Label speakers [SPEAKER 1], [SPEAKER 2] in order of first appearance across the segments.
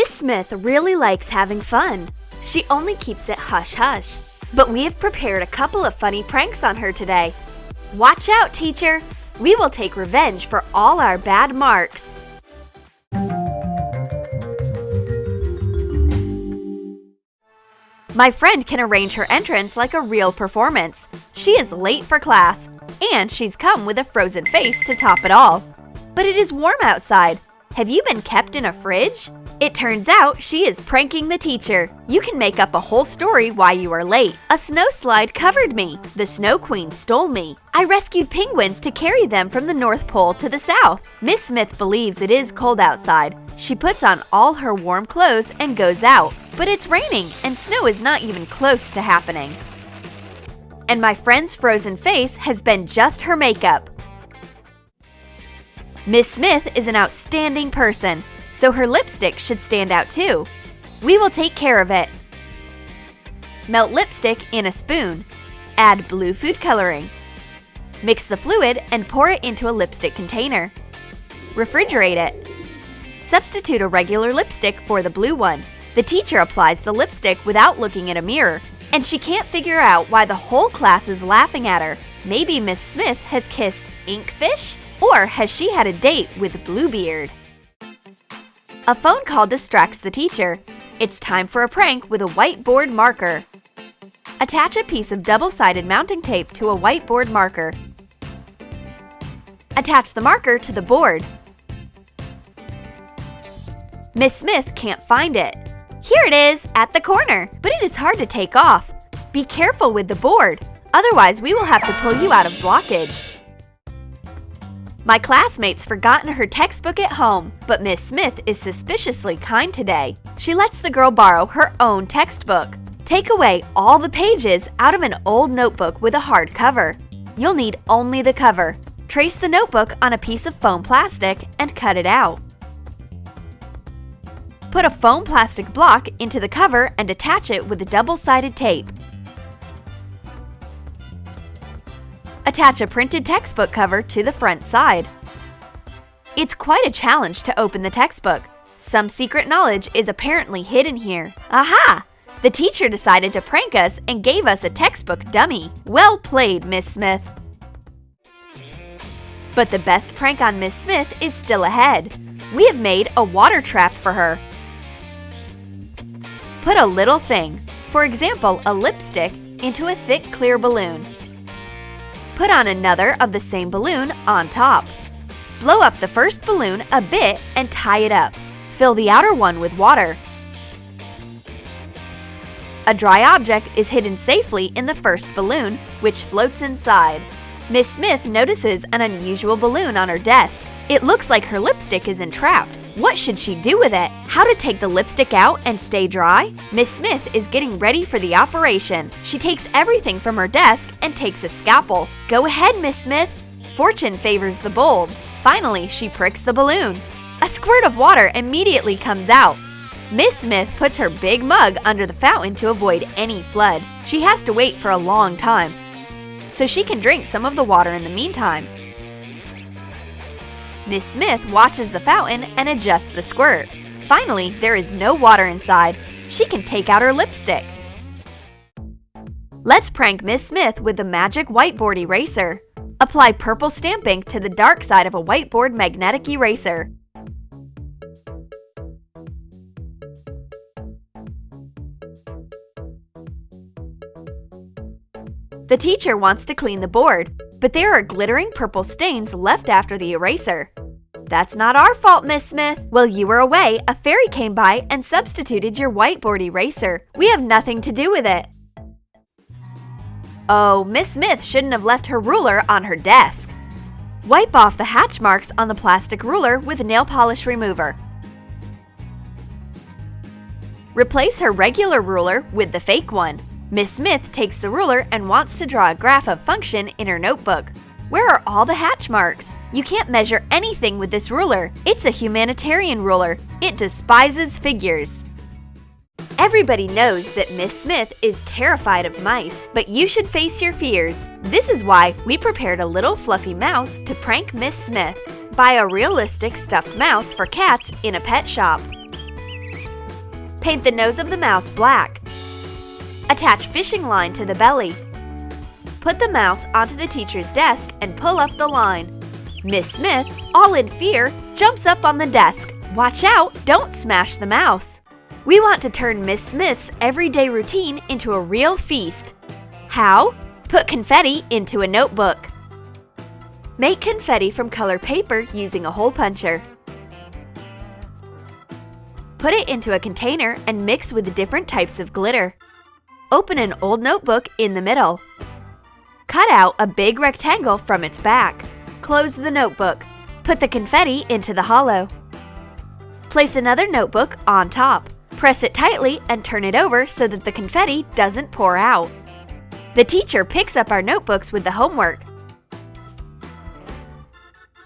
[SPEAKER 1] Miss Smith really likes having fun. She only keeps it hush-hush. But we have prepared a couple of funny pranks on her today. Watch out, teacher! We will take revenge for all our bad marks. My friend can arrange her entrance like a real performance. She is late for class, and she's come with a frozen face to top it all. But it is warm outside. Have you been kept in a fridge? It turns out she is pranking the teacher. You can make up a whole story why you are late. A snowslide covered me. The Snow Queen stole me. I rescued penguins to carry them from the North Pole to the South. Miss Smith believes it is cold outside. She puts on all her warm clothes and goes out. But it's raining and snow is not even close to happening. And my friend's frozen face has been just her makeup. Miss Smith is an outstanding person, so her lipstick should stand out too. We will take care of it. Melt lipstick in a spoon. Add blue food coloring. Mix the fluid and pour it into a lipstick container. Refrigerate it. Substitute a regular lipstick for the blue one. The teacher applies the lipstick without looking at a mirror, and she can't figure out why the whole class is laughing at her. Maybe Miss Smith has kissed Inkfish? Or has she had a date with Bluebeard? A phone call distracts the teacher. It's time for a prank with a whiteboard marker. Attach a piece of double-sided mounting tape to a whiteboard marker. Attach the marker to the board. Miss Smith can't find it. Here it is, at the corner, but it is hard to take off. Be careful with the board, otherwise we will have to pull you out of blockage. My classmate's forgotten her textbook at home, but Miss Smith is suspiciously kind today. She lets the girl borrow her own textbook. Take away all the pages out of an old notebook with a hard cover. You'll need only the cover. Trace the notebook on a piece of foam plastic and cut it out. Put a foam plastic block into the cover and attach it with double-sided tape. Attach a printed textbook cover to the front side. It's quite a challenge to open the textbook. Some secret knowledge is apparently hidden here. Aha! The teacher decided to prank us and gave us a textbook dummy. Well played, Miss Smith. But the best prank on Miss Smith is still ahead. We have made a water trap for her. Put a little thing, for example a lipstick, into a thick clear balloon. Put on another of the same balloon on top. Blow up the first balloon a bit and tie it up. Fill the outer one with water. A dry object is hidden safely in the first balloon, which floats inside. Miss Smith notices an unusual balloon on her desk. It looks like her lipstick is entrapped. What should she do with it? How to take the lipstick out and stay dry? Miss Smith is getting ready for the operation. She takes everything from her desk and takes a scalpel. Go ahead, Miss Smith. Fortune favors the bold. Finally, she pricks the balloon. A squirt of water immediately comes out. Miss Smith puts her big mug under the fountain to avoid any flood. She has to wait for a long time, so she can drink some of the water in the meantime. Miss Smith watches the fountain and adjusts the squirt. Finally, there is no water inside. She can take out her lipstick. Let's prank Miss Smith with the magic whiteboard eraser. Apply purple stamp ink to the dark side of a whiteboard magnetic eraser. The teacher wants to clean the board, but there are glittering purple stains left after the eraser. That's not our fault, Miss Smith. While you were away, a fairy came by and substituted your whiteboard eraser. We have nothing to do with it. Oh, Miss Smith shouldn't have left her ruler on her desk. Wipe off the hatch marks on the plastic ruler with nail polish remover. Replace her regular ruler with the fake one. Miss Smith takes the ruler and wants to draw a graph of function in her notebook. Where are all the hatch marks? You can't measure anything with this ruler. It's a humanitarian ruler. It despises figures. Everybody knows that Miss Smith is terrified of mice, but you should face your fears. This is why we prepared a little fluffy mouse to prank Miss Smith. Buy a realistic stuffed mouse for cats in a pet shop. Paint the nose of the mouse black. Attach fishing line to the belly. Put the mouse onto the teacher's desk and pull up the line. Miss Smith, all in fear, jumps up on the desk. Watch out, don't smash the mouse. We want to turn Miss Smith's everyday routine into a real feast. How? Put confetti into a notebook. Make confetti from color paper using a hole puncher. Put it into a container and mix with the different types of glitter. Open an old notebook in the middle. Cut out a big rectangle from its back. Close the notebook. Put the confetti into the hollow. Place another notebook on top. Press it tightly and turn it over so that the confetti doesn't pour out. The teacher picks up our notebooks with the homework.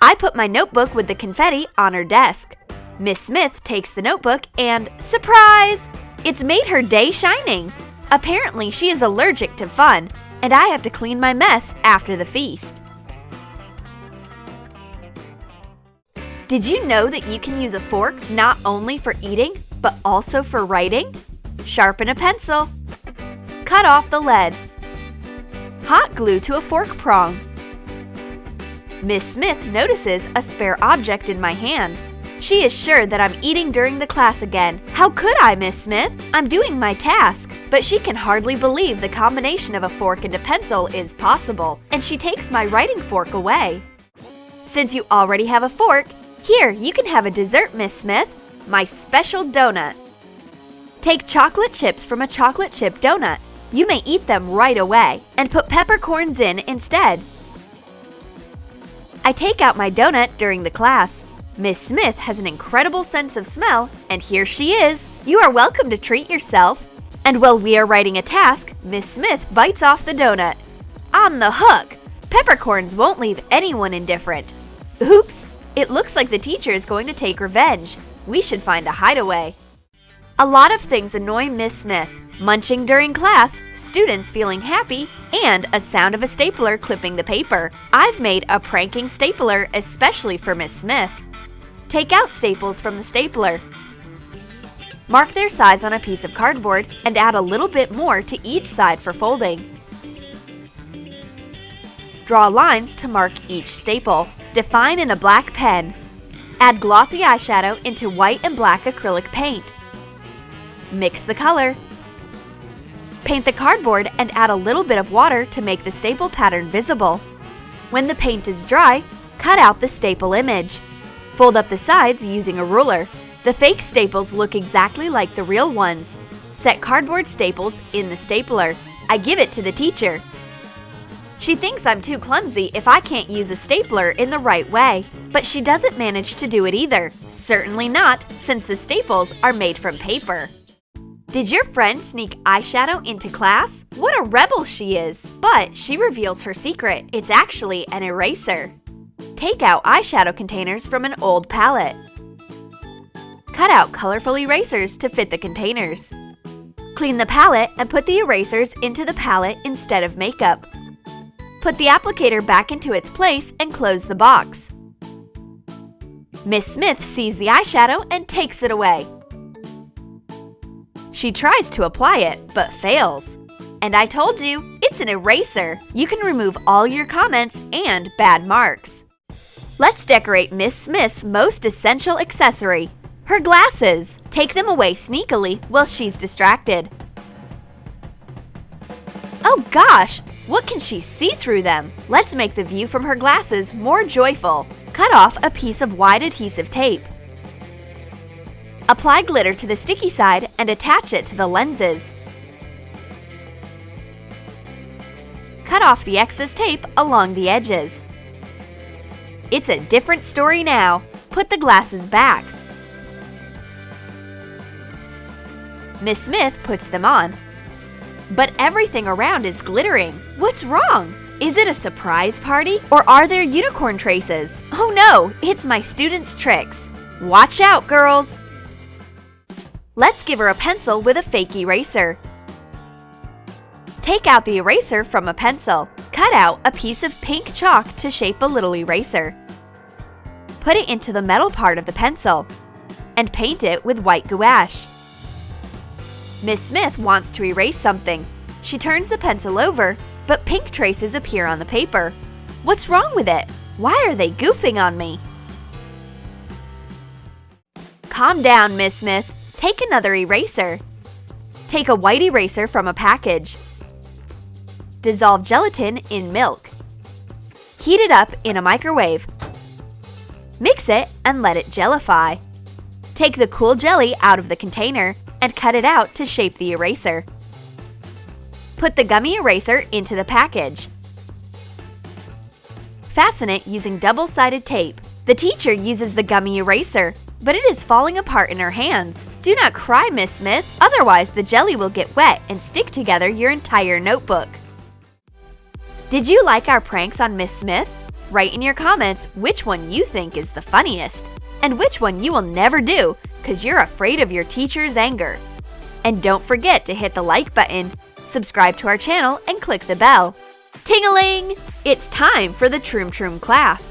[SPEAKER 1] I put my notebook with the confetti on her desk. Miss Smith takes the notebook and, surprise! It's made her day shining. Apparently, she is allergic to fun, and I have to clean my mess after the feast. Did you know that you can use a fork not only for eating, but also for writing? Sharpen a pencil. Cut off the lead. Hot glue to a fork prong. Miss Smith notices a spare object in my hand. She is sure that I'm eating during the class again. How could I, Miss Smith? I'm doing my task. But she can hardly believe the combination of a fork and a pencil is possible, and she takes my writing fork away. Since you already have a fork, here, you can have a dessert, Miss Smith. My special donut. Take chocolate chips from a chocolate chip donut. You may eat them right away, and put peppercorns in instead. I take out my donut during the class. Miss Smith has an incredible sense of smell, and here she is. You are welcome to treat yourself. And while we are writing a task, Miss Smith bites off the donut. On the hook! Peppercorns won't leave anyone indifferent. Oops! It looks like the teacher is going to take revenge. We should find a hideaway. A lot of things annoy Miss Smith. Munching during class, students feeling happy, and a sound of a stapler clipping the paper. I've made a pranking stapler especially for Miss Smith. Take out staples from the stapler. Mark their size on a piece of cardboard and add a little bit more to each side for folding. Draw lines to mark each staple. Define in a black pen. Add glossy eyeshadow into white and black acrylic paint. Mix the color. Paint the cardboard and add a little bit of water to make the staple pattern visible. When the paint is dry, cut out the staple image. Fold up the sides using a ruler. The fake staples look exactly like the real ones. Set cardboard staples in the stapler. I give it to the teacher. She thinks I'm too clumsy if I can't use a stapler in the right way, but she doesn't manage to do it either. Certainly not, since the staples are made from paper. Did your friend sneak eyeshadow into class? What a rebel she is! But she reveals her secret. It's actually an eraser. Take out eyeshadow containers from an old palette. Cut out colorful erasers to fit the containers. Clean the palette and put the erasers into the palette instead of makeup. Put the applicator back into its place and close the box. Miss Smith sees the eyeshadow and takes it away. She tries to apply it, but fails. And I told you, it's an eraser. You can remove all your comments and bad marks. Let's decorate Miss Smith's most essential accessory, her glasses. Take them away sneakily while she's distracted. Oh gosh, what can she see through them? Let's make the view from her glasses more joyful. Cut off a piece of wide adhesive tape. Apply glitter to the sticky side and attach it to the lenses. Cut off the excess tape along the edges. It's a different story now. Put the glasses back. Miss Smith puts them on. But everything around is glittering. What's wrong? Is it a surprise party? Or are there unicorn traces? Oh no, it's my students' tricks. Watch out, girls! Let's give her a pencil with a fake eraser. Take out the eraser from a pencil. Cut out a piece of pink chalk to shape a little eraser. Put it into the metal part of the pencil and paint it with white gouache. Miss Smith wants to erase something. She turns the pencil over, but pink traces appear on the paper. What's wrong with it? Why are they goofing on me? Calm down, Miss Smith. Take another eraser. Take a white eraser from a package. Dissolve gelatin in milk. Heat it up in a microwave. Mix it and let it gellify. Take the cool jelly out of the container and cut it out to shape the eraser. Put the gummy eraser into the package. Fasten it using double-sided tape. The teacher uses the gummy eraser, but it is falling apart in her hands. Do not cry, Miss Smith, otherwise the jelly will get wet and stick together your entire notebook. Did you like our pranks on Miss Smith? Write in your comments which one you think is the funniest, and which one you will never do because you're afraid of your teacher's anger. And don't forget to hit the like button, subscribe to our channel, and click the bell. Ting-a-ling! It's time for the Troom Troom class.